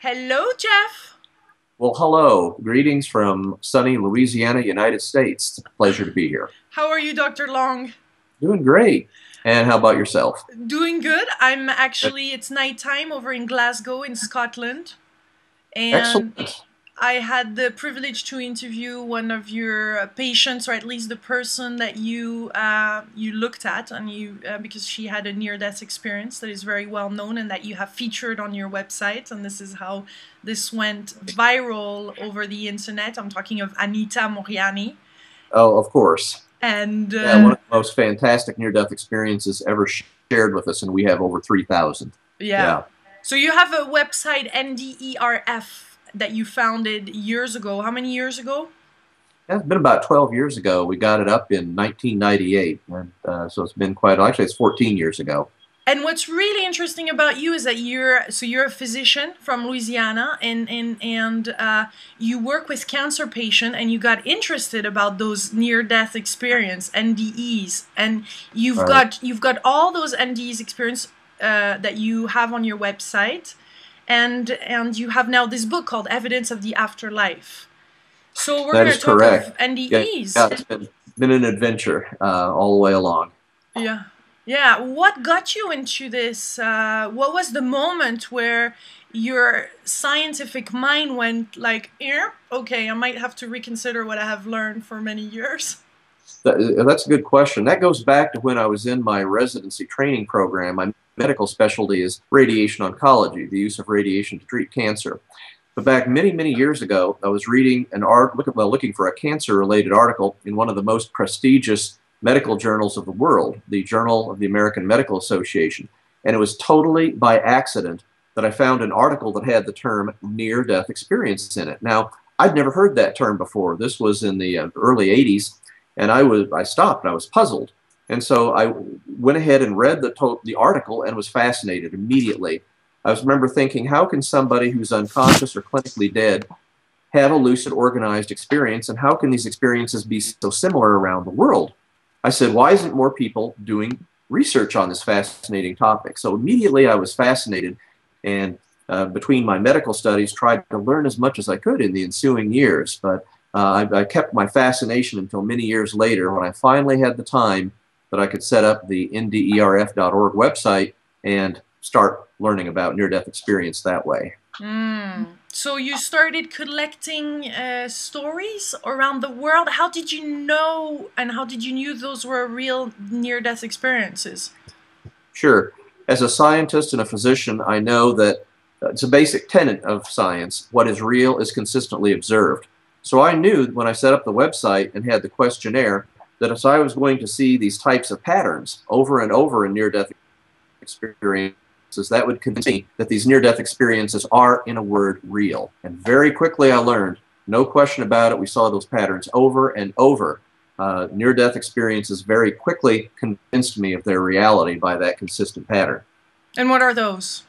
Hello, Jeff. Well, hello. Greetings from sunny Louisiana, United States. It's a pleasure to be here. How are you, Dr. Long? Doing great. And how about yourself? Doing good. It's nighttime over in Glasgow in Scotland. And Excellent. I had the privilege to interview one of your patients, or at least the person that you looked at, and because she had a near-death experience that is very well known and that you have featured on your website. And this is how this went viral over the internet. I'm talking of Anita Moriani. Oh, of course. And Yeah, one of the most fantastic near-death experiences ever shared with us, and we have over 3,000. yeah. Yeah. So you have a website, NDERF, that you founded years ago. How many years ago? Yeah, it's been about 12 years ago. We got it up in 1998, and so it's been actually it's 14 years ago. And what's really interesting about you is that you're a physician from Louisiana, and you work with cancer patients, and you got interested about those near-death experience NDEs, and Right. you've got all those NDEs experience that you have on your website, and you have now this book called Evidence of the Afterlife. So we're That going is to talk of correct. Yeah, NDEs. yeah, it's been an adventure all the way along. Yeah. Yeah. What got you into this? What was the moment where your scientific mind went like, yeah, okay, I might have to reconsider what I have learned for many years? That's a good question. That goes back to when I was in my residency training program. My medical specialty is radiation oncology, the use of radiation to treat cancer. But back many, many years ago, I was reading an looking for a cancer-related article in one of the most prestigious medical journals of the world, the Journal of the American Medical Association. And it was totally by accident that I found an article that had the term near-death experience in it. Now, I'd never heard that term before. This was in the early 80s, and I stopped. I was puzzled. And so I went ahead and read the article and was fascinated immediately. Remember thinking, how can somebody who's unconscious or clinically dead have a lucid, organized experience, and how can these experiences be so similar around the world? I said, why isn't more people doing research on this fascinating topic? So immediately I was fascinated, and between my medical studies, tried to learn as much as I could in the ensuing years. But I kept my fascination until many years later when I finally had the time that I could set up the NDERF.org website and start learning about near-death experience that way. So you started collecting stories around the world. How did you know, and how did you knew those were real near-death experiences? Sure. As a scientist and a physician, I know that it's a basic tenet of science. What is real is consistently observed. So I knew when I set up the website and had the questionnaire that if I was going to see these types of patterns over and over in near-death experiences, that would convince me that these near-death experiences are, in a word, real. And very quickly I learned, no question about it, we saw those patterns over and over. Near-death experiences very quickly convinced me of their reality by that consistent pattern. And what are those?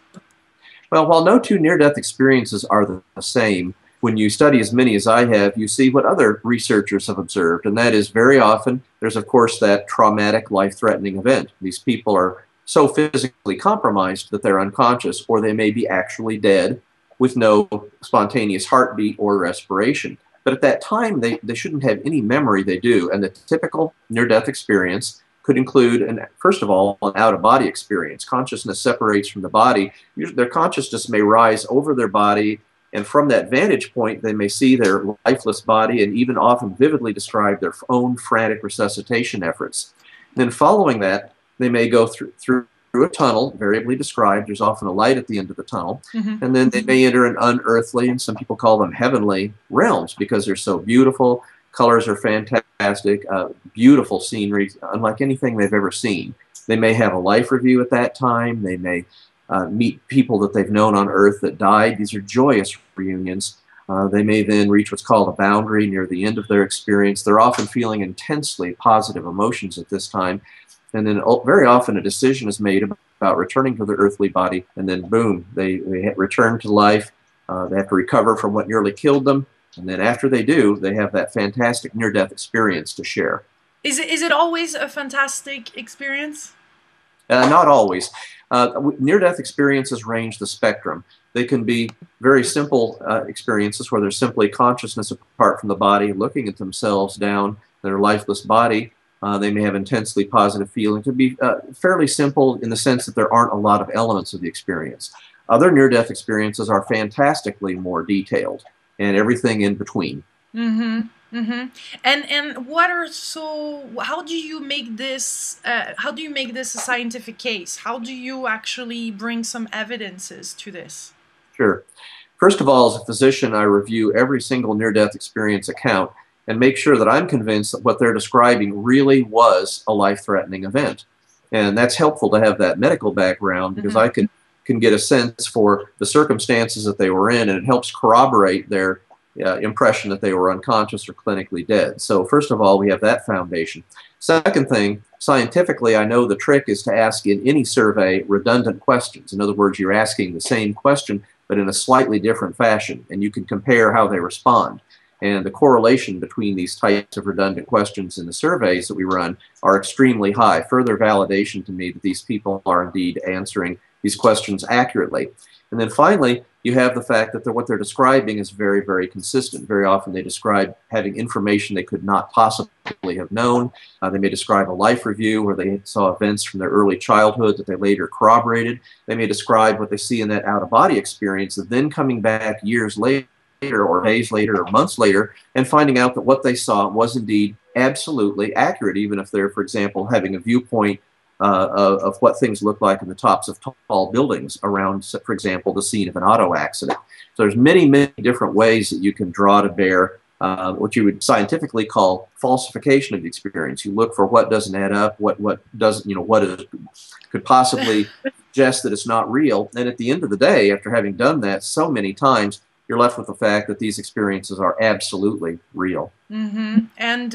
Well, while no two near-death experiences are the same, when you study as many as I have, you see what other researchers have observed, and that is very often there's, of course, that traumatic, life-threatening event. These people are so physically compromised that they're unconscious, or they may be actually dead with no spontaneous heartbeat or respiration. But at that time, they shouldn't have any memory. They do, and the typical near-death experience could include, first of all, an out-of-body experience. Consciousness separates from the body. Their consciousness may rise over their body, and from that vantage point, they may see their lifeless body and even often vividly describe their own frantic resuscitation efforts. And then following that, they may go through a tunnel, variably described. There's often a light at the end of the tunnel. And then they may enter an unearthly, and some people call them heavenly, realms because they're so beautiful. Colors are fantastic, beautiful scenery, unlike anything they've ever seen. They may have a life review at that time. They may meet people that they've known on Earth that died. These are joyous reunions. They may then reach what's called a boundary near the end of their experience. They're often feeling intensely positive emotions at this time. And then very often a decision is made about returning to their earthly body, and then boom, they return to life. They have to recover from what nearly killed them. And then after they do, they have that fantastic near-death experience to share. Is it always a fantastic experience? Not always. Near-death experiences range the spectrum. They can be very simple experiences where they're simply consciousness apart from the body, looking at themselves down their lifeless body. They may have intensely positive feelings. It can be fairly simple in the sense that there aren't a lot of elements of the experience. Other near-death experiences are fantastically more detailed, and everything in between. Mm-hmm. Mm-hmm. And what are how do you make this a scientific case? How do you actually bring some evidences to this? Sure. First of all, as a physician, I review every single near-death experience account and make sure that I'm convinced that what they're describing really was a life-threatening event. And that's helpful to have that medical background, because I can get a sense for the circumstances that they were in, and it helps corroborate their impression that they were unconscious or clinically dead. So first of all, we have that foundation. Second thing, scientifically, I know the trick is to ask in any survey redundant questions. In other words, you're asking the same question, but in a slightly different fashion, and you can compare how they respond. And the correlation between these types of redundant questions in the surveys that we run are extremely high. Further validation to me that these people are indeed answering these questions accurately. And then finally, you have the fact that what they're describing is very, very consistent. Very often they describe having information they could not possibly have known. They may describe a life review where they saw events from their early childhood that they later corroborated. They may describe what they see in that out-of-body experience, and then coming back years later or days later or months later and finding out that what they saw was indeed absolutely accurate, even if they're, for example, having a viewpoint of what things look like in the tops of tall buildings around, for example, the scene of an auto accident. So there's many, many different ways that you can draw to bear what you would scientifically call falsification of the experience. You look for what doesn't add up, what doesn't, could possibly suggest that it's not real. And at the end of the day, after having done that so many times, you're left with the fact that these experiences are absolutely real. Mm-hmm. And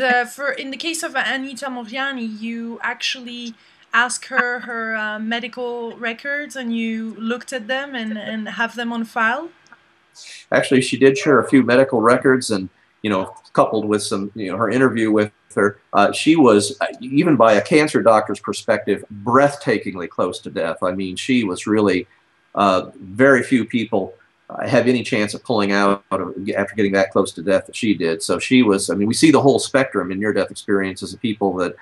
in the case of Anita Moriani, you actually ask her medical records, and you looked at them and have them on file? Actually, she did share a few medical records, and coupled with some, her interview with her, she was, even by a cancer doctor's perspective, breathtakingly close to death. I mean, she was really, very few people have any chance of pulling out after getting that close to death that she did. So she was, I mean, we see the whole spectrum in near-death experiences of people that,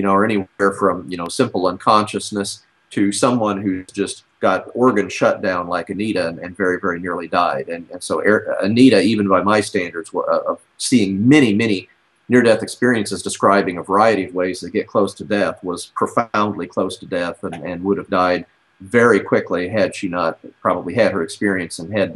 are anywhere from, simple unconsciousness to someone who's just got organ shut down like Anita and very, very nearly died. And so Anita, even by my standards, of seeing many, many near-death experiences describing a variety of ways to get close to death, was profoundly close to death and would have died very quickly had she not probably had her experience and had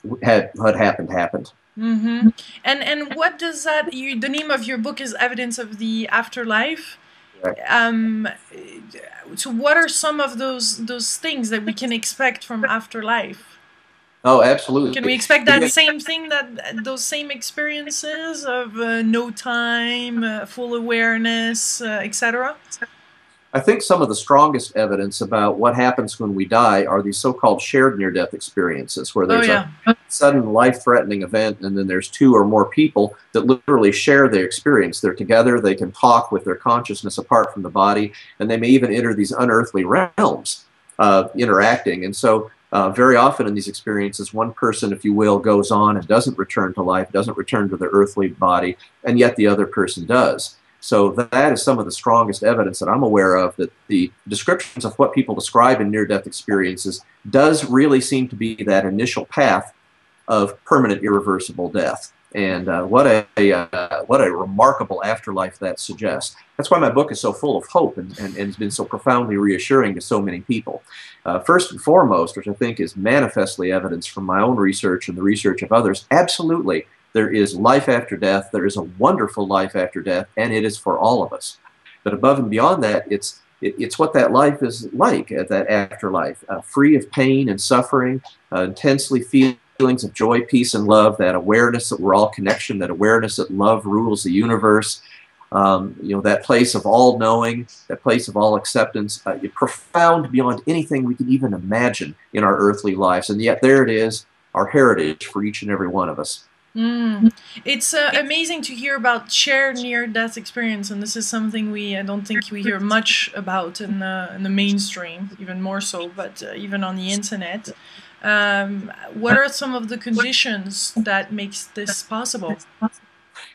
what happened. Mm-hmm. And what does that? The name of your book is Evidence of the Afterlife. Right. So what are some of those things that we can expect from afterlife? Oh, absolutely. Can we expect that same thing, those same experiences of no time, full awareness, etc.? I think some of the strongest evidence about what happens when we die are these so-called shared near-death experiences, where there's a sudden life-threatening event, and then there's two or more people that literally share their experience. They're together, they can talk with their consciousness apart from the body, and they may even enter these unearthly realms interacting. And so very often in these experiences, one person, if you will, goes on and doesn't return to life, doesn't return to their earthly body, and yet the other person does. So that is some of the strongest evidence that I'm aware of, that the descriptions of what people describe in near-death experiences does really seem to be that initial path of permanent, irreversible death. And what a remarkable afterlife that suggests. That's why my book is so full of hope and has been so profoundly reassuring to so many people. First and foremost, which I think is manifestly evidence from my own research and the research of others, absolutely, there is life after death. There is a wonderful life after death, and it is for all of us. But above and beyond that, it's what that life is like at that afterlife, free of pain and suffering, intensely feelings of joy, peace, and love, that awareness that we're all connection, that awareness that love rules the universe, that place of all knowing, that place of all acceptance, profound beyond anything we can even imagine in our earthly lives. And yet there it is, our heritage for each and every one of us. Mm. It's amazing to hear about shared near-death experience, and this is something I don't think we hear much about in the mainstream, even more so, but even on the internet. What are some of the conditions that makes this possible?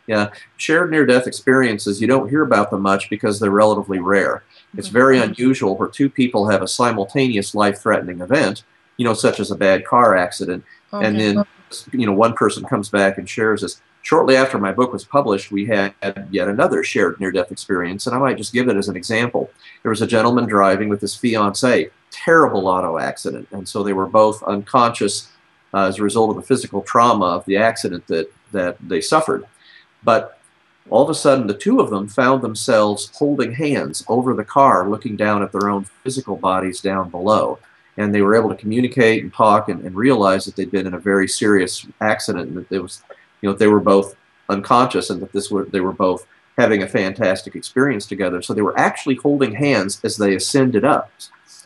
Yeah, shared near-death experiences, you don't hear about them much because they're relatively rare. It's Okay. very unusual where two people have a simultaneous life-threatening event, such as a bad car accident, and Okay. then, one person comes back and shares this. Shortly after my book was published, we had yet another shared near-death experience, and I might just give it as an example. There was a gentleman driving with his fiancée, terrible auto accident, and so they were both unconscious as a result of the physical trauma of the accident that they suffered. But all of a sudden, the two of them found themselves holding hands over the car, looking down at their own physical bodies down below. And they were able to communicate and talk and realize that they'd been in a very serious accident, and that it was, they were both unconscious, and that they were both having a fantastic experience together. So they were actually holding hands as they ascended up,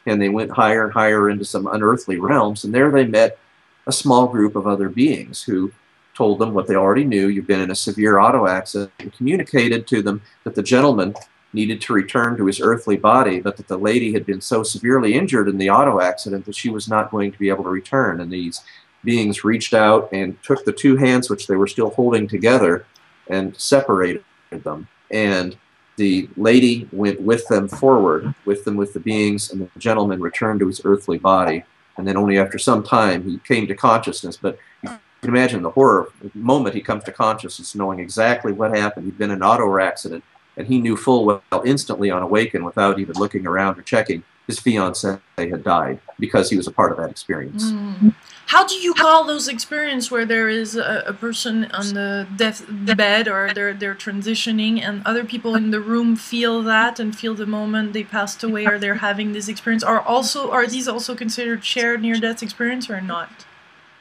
and they went higher and higher into some unearthly realms. And there they met a small group of other beings who told them what they already knew. You've been in a severe auto accident, and communicated to them that the gentleman needed to return to his earthly body, but that the lady had been so severely injured in the auto accident that she was not going to be able to return. And these beings reached out and took the two hands which they were still holding together and separated them. And the lady went with them forward, with the beings, and the gentleman returned to his earthly body. And then only after some time he came to consciousness. But you can imagine the horror the moment he comes to consciousness, knowing exactly what happened. He'd been in an auto accident, and he knew full well instantly on awaken, without even looking around or checking, his fiancée had died because he was a part of that experience. Mm. How do you call those experiences where there is a person on the deathbed, or they're transitioning, and other people in the room feel that and feel the moment they passed away, or they're having this experience? Are these also considered shared near-death experience or not?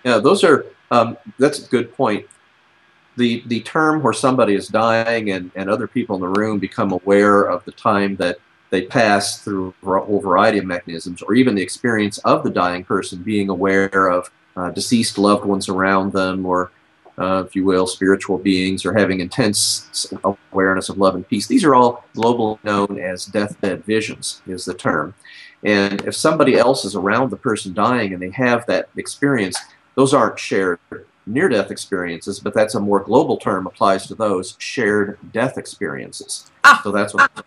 Yeah, that's a good point. The term where somebody is dying and other people in the room become aware of the time that they pass through a whole variety of mechanisms, or even the experience of the dying person being aware of deceased loved ones around them, or if you will, spiritual beings, or having intense awareness of love and peace. These are all globally known as deathbed visions, is the term. And if somebody else is around the person dying and they have that experience, those aren't shared near-death experiences, but that's a more global term, applies to those shared death experiences. So that's what.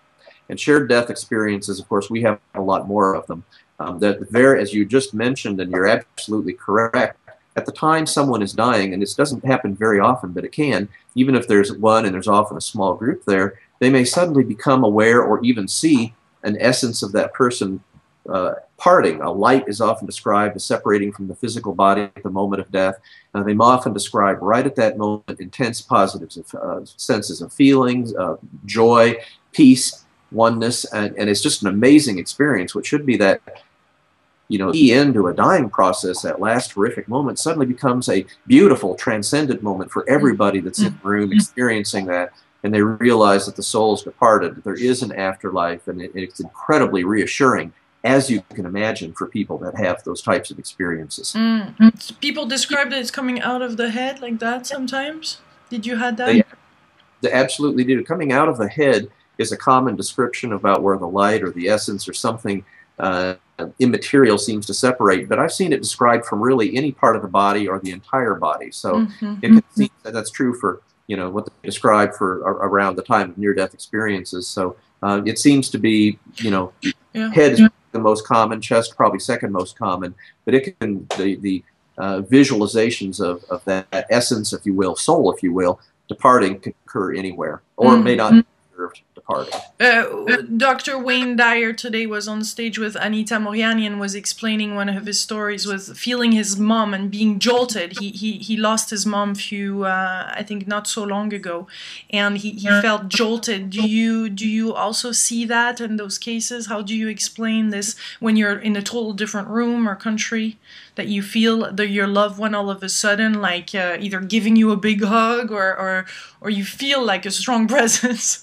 And shared death experiences, of course, we have a lot more of them. As you just mentioned, and you're absolutely correct, at the time someone is dying, and this doesn't happen very often, but it can, even if there's one and there's often a small group there, they may suddenly become aware or even see an essence of that person parting. A light is often described as separating from the physical body at the moment of death. They often describe right at that moment intense positive senses of feelings, joy, peace, oneness, and it's just an amazing experience. What should be that, the end to a dying process, that last horrific moment, suddenly becomes a beautiful, transcendent moment for everybody that's in the room experiencing that, and they realize that the soul is departed, that there is an afterlife, and it's incredibly reassuring, as you can imagine, for people that have those types of experiences. People describe that it's coming out of the head like that sometimes. Did you have that? They absolutely do. Coming out of the head is a common description about where the light or the essence or something immaterial seems to separate, but I've seen it described from really any part of the body or the entire body. So it can seem that's true for what they describe for around the time of near-death experiences. So it seems to be head is the most common, chest probably second most common, but it can the visualizations of that essence, if you will, soul, if you will, departing can occur anywhere, or it may not be observed departing. Dr. Wayne Dyer today was on stage with Anita Moriani and was explaining one of his stories was feeling his mom and being jolted. He lost his mom I think not so long ago, and he felt jolted. Do you also see that in those cases? How do you explain this when you're in a total different room or country, that you feel that your loved one all of a sudden like either giving you a big hug or you feel like a strong presence?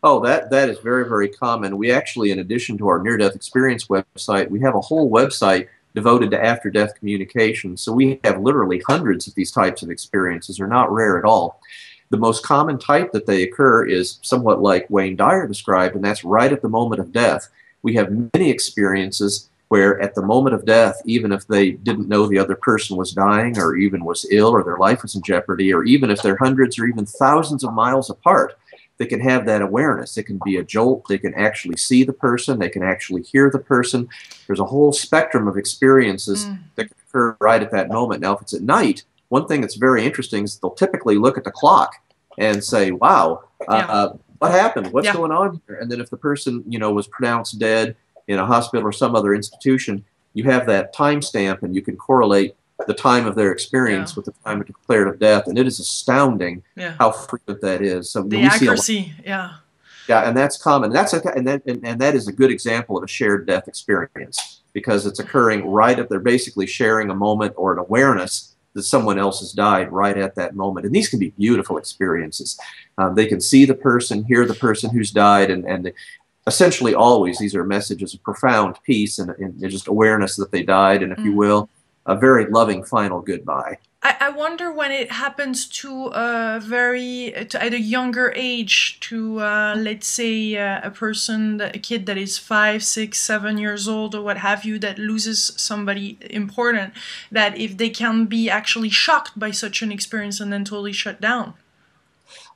Oh, that is very, very common. We actually, in addition to our near-death experience website, we have a whole website devoted to after-death communication. So we have literally hundreds of these types of experiences. They're not rare at all. The most common type that they occur is somewhat like Wayne Dyer described, and that's right at the moment of death. We have many experiences where at the moment of death, even if they didn't know the other person was dying or even was ill or their life was in jeopardy, or even if they're hundreds or even thousands of miles apart, they can have that awareness. It can be a jolt. They can actually see the person. They can actually hear the person. There's a whole spectrum of experiences that can occur right at that moment. Now, if it's at night, one thing that's very interesting is they'll typically look at the clock and say, wow, what happened? What's going on here? And then if the person, you know, was pronounced dead in a hospital or some other institution, you have that timestamp and you can correlate the time of their experience with the time of declarative death, and it is astounding how frequent that is. So the accuracy, yeah, and that's common. That's and that is a good example of a shared death experience because it's occurring right at they're basically sharing a moment or an awareness that someone else has died right at that moment. And these can be beautiful experiences. They can see the person, hear the person who's died, and essentially always these are messages of profound peace and just awareness that they died, and if you will, a very loving final goodbye. I wonder when it happens to at a younger age, to let's say a person, a kid that is 5, 6, 7 years old or what have you, that loses somebody important, that if they can be actually shocked by such an experience and then totally shut down.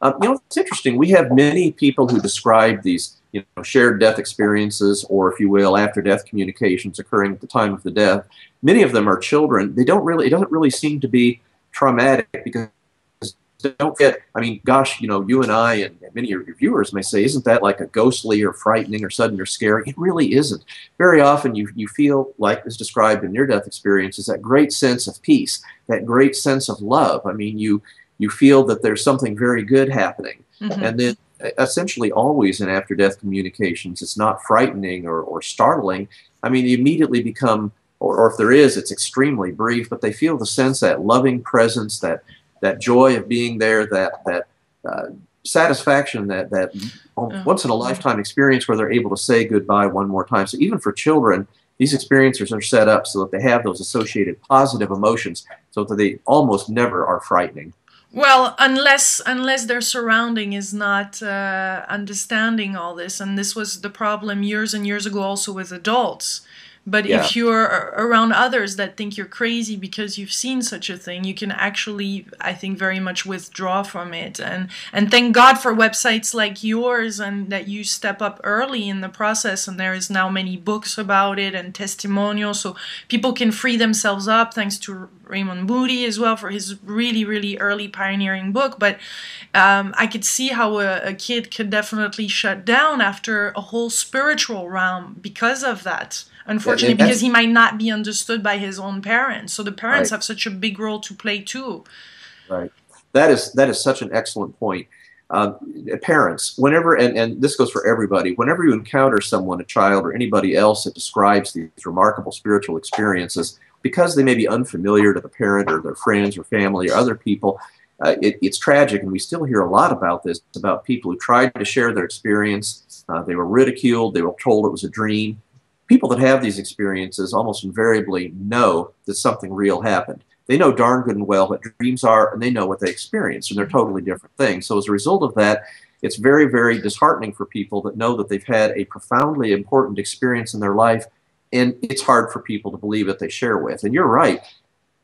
You know, it's interesting. We have many people who describe these, you know, shared death experiences, or if you will, after-death communications occurring at the time of the death. Many of them are children. It doesn't really seem to be traumatic because don't get, I mean, gosh, you know, you and I and many of your viewers may say, isn't that like a ghostly or frightening or sudden or scary? It really isn't. Very often you feel, like is described in near-death experiences, that great sense of peace, that great sense of love. I mean, you feel that there's something very good happening. And then essentially always in after-death communications, it's not frightening or startling. I mean, you immediately become, or if there is, it's extremely brief, but they feel the sense, that loving presence, that joy of being there, that satisfaction, that once-in-a-lifetime experience where they're able to say goodbye one more time. So even for children, these experiences are set up so that they have those associated positive emotions so that they almost never are frightening. Well, unless their surrounding is not understanding all this, and this was the problem years and years ago also with adults. But if you're around others that think you're crazy because you've seen such a thing, you can actually, I think, very much withdraw from it. And thank God for websites like yours, and that you step up early in the process. And there is now many books about it and testimonials, so people can free themselves up. Thanks to Raymond Moody as well for his really, really early pioneering book. But I could see how a kid could definitely shut down after a whole spiritual realm because of that. Unfortunately, because he might not be understood by his own parents. So the parents have such a big role to play too. Right. That is such an excellent point. Parents, whenever, and this goes for everybody, whenever you encounter someone, a child or anybody else that describes these remarkable spiritual experiences, because they may be unfamiliar to the parent or their friends or family or other people, it's tragic, and we still hear a lot about this, about people who tried to share their experience. They were ridiculed. They were told it was a dream. People that have these experiences almost invariably know that something real happened. They know darn good and well what dreams are, and they know what they experience, and they're totally different things. So as a result of that, it's very, very disheartening for people that know that they've had a profoundly important experience in their life, and it's hard for people to believe that they share with. And you're right.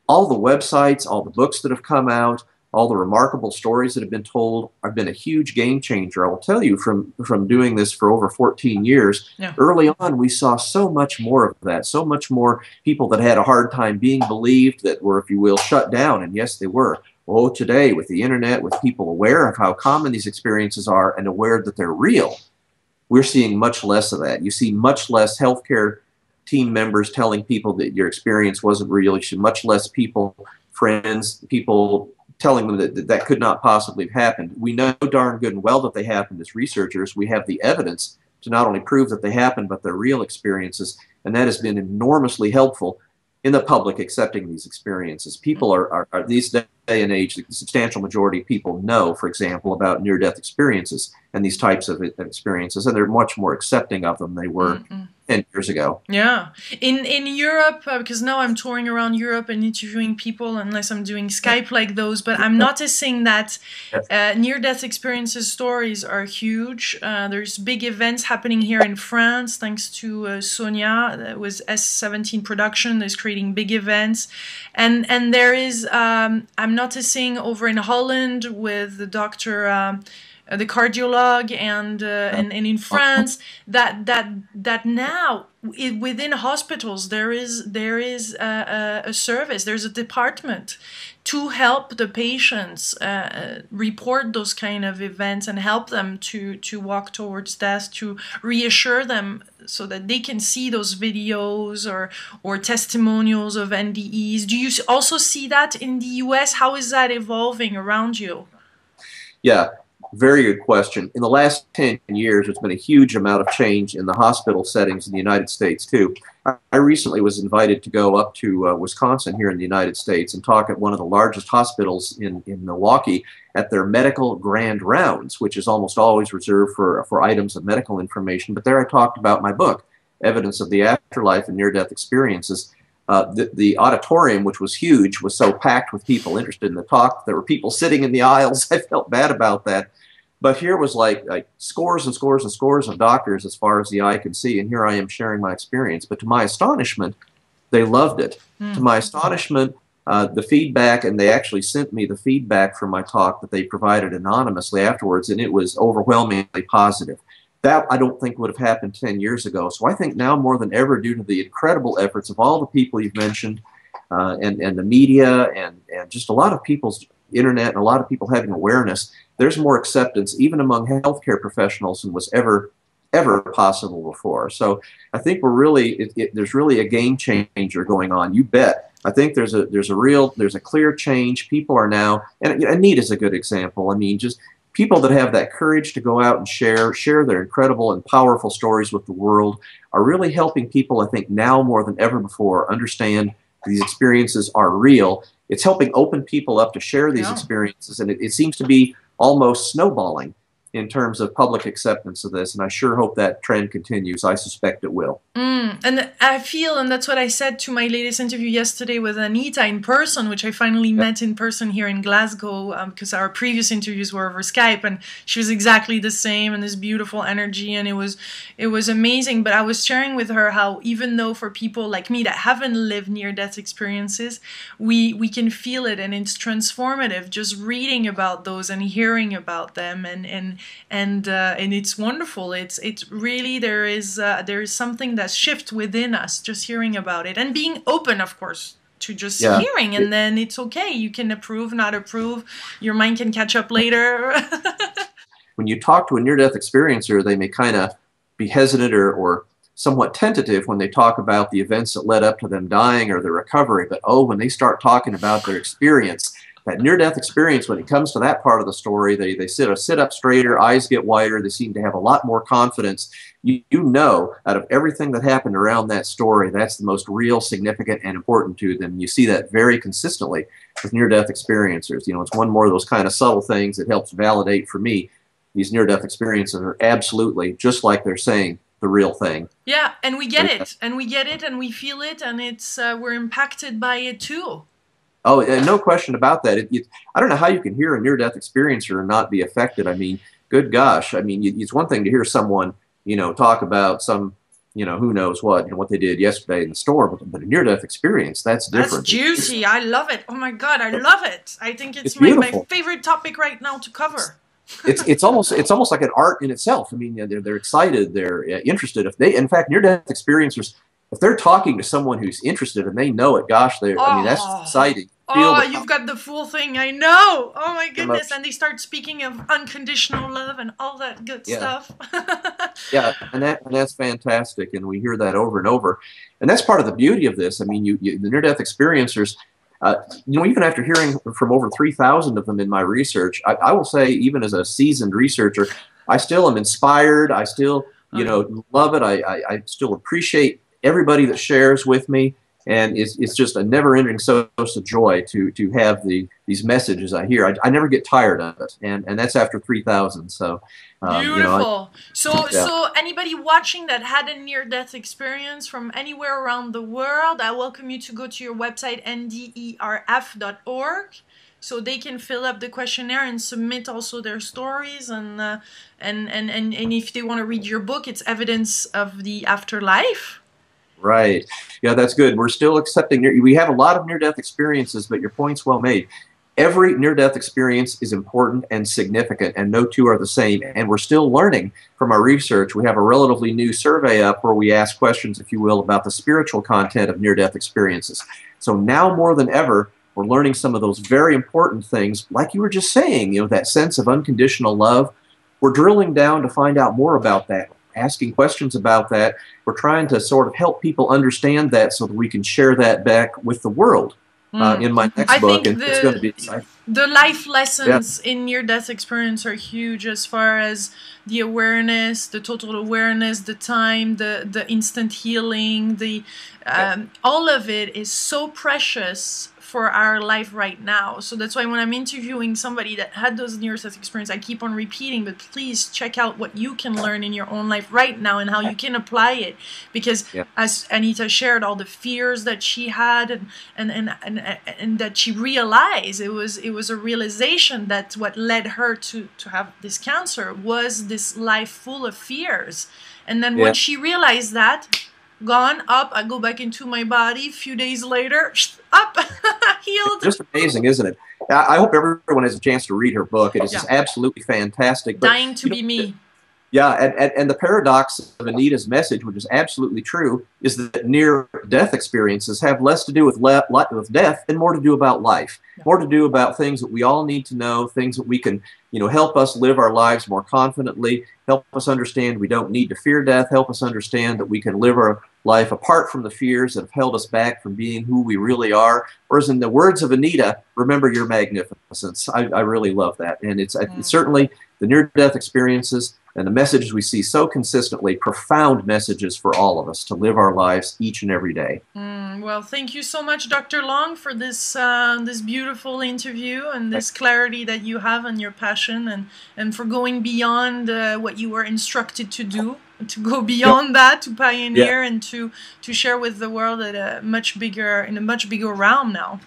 All the websites, all the books that have come out, all the remarkable stories that have been told have been a huge game changer. I will tell you from doing this for over 14 years, early on we saw so much more of that, so much more people that had a hard time being believed, that were, if you will, shut down. And yes, they were. Oh, today with the internet, with people aware of how common these experiences are and aware that they're real, we're seeing much less of that. You see much less healthcare team members telling people that your experience wasn't real. You see much less people, friends, people telling them that that could not possibly have happened. We know darn good and well that they happened as researchers. We have the evidence to not only prove that they happened, but they're real experiences, and that has been enormously helpful in the public accepting these experiences. People are these and age, the substantial majority of people know, for example, about near-death experiences and these types of experiences, and they're much more accepting of them than they were 10 years ago. Yeah. In Europe, because now I'm touring around Europe and interviewing people, unless I'm doing Skype like those, but I'm noticing that near-death experiences stories are huge. There's big events happening here in France, thanks to Sonia, that was S17 Production, is creating big events. And there is, I'm noticing over in Holland with the doctor, the cardiologue, and in France, that now within hospitals there is a service, there's a department to help the patients report those kind of events and help them to walk towards death, to reassure them so that they can see those videos or testimonials of NDEs. Do you also see that in the US? How is that evolving around you? Yeah. Very good question. In the last 10 years, there's been a huge amount of change in the hospital settings in the United States, too. I recently was invited to go up to Wisconsin here in the United States and talk at one of the largest hospitals in Milwaukee at their medical grand rounds, which is almost always reserved for items of medical information. But there I talked about my book, Evidence of the Afterlife and Near-Death Experiences. The auditorium, which was huge, was so packed with people interested in the talk. There were people sitting in the aisles. I felt bad about that. But here was like scores and scores and scores of doctors as far as the eye could see, and here I am sharing my experience. But to my astonishment, they loved it. To my astonishment, the feedback, and they actually sent me the feedback from my talk that they provided anonymously afterwards, and it was overwhelmingly positive. That I don't think would have happened 10 years ago. So I think now more than ever, due to the incredible efforts of all the people you've mentioned, and the media, and just a lot of people's internet, and a lot of people having awareness, there's more acceptance even among healthcare professionals than was ever possible before. So I think we're really, there's really a game changer going on. You bet. I think there's a clear change. People are now, and NEED is a good example. I mean, just people that have that courage to go out and share their incredible and powerful stories with the world are really helping people, I think, now more than ever before, understand these experiences are real. It's helping open people up to share these experiences, and it seems to be almost snowballing in terms of public acceptance of this, and I sure hope that trend continues. I suspect it will. And I feel, and that's what I said to my latest interview yesterday with Anita in person, which I finally met in person here in Glasgow, because our previous interviews were over Skype, and she was exactly the same, and this beautiful energy, and it was amazing. But I was sharing with her how even though for people like me that haven't lived near-death experiences, we can feel it, and it's transformative just reading about those and hearing about them, and it's wonderful. It's really, there is something that shifts within us just hearing about it, and being open, of course, to just hearing, and then it's okay. You can approve, not approve. Your mind can catch up later. When you talk to a near-death experiencer, they may kind of be hesitant or somewhat tentative when they talk about the events that led up to them dying or their recovery. But when they start talking about their experience, that near-death experience, when it comes to that part of the story, they sit up straighter, eyes get wider, they seem to have a lot more confidence. You know, out of everything that happened around that story, that's the most real, significant, and important to them. You see that very consistently with near-death experiencers. You know, it's one more of those kind of subtle things that helps validate for me these near-death experiences are absolutely, just like they're saying, the real thing. Yeah, and we get it, and we get it, and we feel it, and it's we're impacted by it too. Oh, no question about that. I don't know how you can hear a near-death experiencer and not be affected. I mean, good gosh. I mean, it's one thing to hear someone, you know, talk about some, you know, who knows what, you know, what they did yesterday in the store, but a near-death experience, that's different. That's juicy. I love it. Oh my God, I love it. I think it's my favorite topic right now to cover. It's almost like an art in itself. I mean, they're excited, they're interested. In fact, near-death experiencers, if they're talking to someone who's interested and they know it, gosh, I mean, that's exciting. You've got the full thing. I know. Oh my goodness. And they start speaking of unconditional love and all that good stuff. Yeah, and that's fantastic. And we hear that over and over. And that's part of the beauty of this. I mean, the near-death experiencers, you know, even after hearing from over 3,000 of them in my research, I will say, even as a seasoned researcher, I still am inspired. I still, you know, love it. I still appreciate everybody that shares with me. And it's just a never-ending source of joy to have these messages I hear. I never get tired of it, and that's after 3,000. So Beautiful. you know, So anybody watching that had a near-death experience from anywhere around the world, I welcome you to go to your website NDERF.org, so they can fill up the questionnaire and submit also their stories, and if they want to read your book, it's Evidence of the Afterlife. Right. Yeah, that's good. We're still accepting. We have a lot of near-death experiences, but your point's well made. Every near-death experience is important and significant, and no two are the same. And we're still learning from our research. We have a relatively new survey up where we ask questions, if you will, about the spiritual content of near-death experiences. So now more than ever, we're learning some of those very important things, like you were just saying, that sense of unconditional love. We're drilling down to find out more about that, asking questions about that. We're trying to sort of help people understand that so that we can share that back with the world. In my next book, and it's going to be exciting. The life lessons in near-death experience are huge, as far as the awareness, the total awareness, the time, the instant healing, all of it is so precious for our life right now. So that's why when I'm interviewing somebody that had those near-death experiences, I keep on repeating, but please check out what you can learn in your own life right now and how you can apply it. Because as Anita shared, all the fears that she had and that she realized, it was a realization that what led her to have this cancer was this life full of fears. And then when she realized that, gone, up, I go back into my body, a few days later, up, healed. It's just amazing, isn't it? I hope everyone has a chance to read her book. It is just absolutely fantastic. But, Dying to be me. Yeah, and the paradox of Anita's message, which is absolutely true, is that near-death experiences have less to do with death and more to do about life, more to do about things that we all need to know, things that we can, help us live our lives more confidently, help us understand we don't need to fear death, help us understand that we can live our life apart from the fears that have held us back from being who we really are. Whereas in the words of Anita, remember your magnificence. I really love that. And it's certainly the near-death experiences and the messages we see so consistently, profound messages for all of us to live our lives each and every day. Well, thank you so much, Dr. Long, for this this beautiful interview and this clarity that you have and your passion, and for going beyond what you were instructed to do, to go beyond that, to pioneer and to share with the world in a much bigger realm now.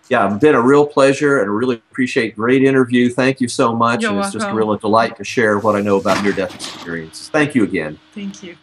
Yeah, it's been a real pleasure, and I really appreciate great interview. Thank you so much. You're and it's just a real delight to share what I know about near-death experiences. Thank you again. Thank you.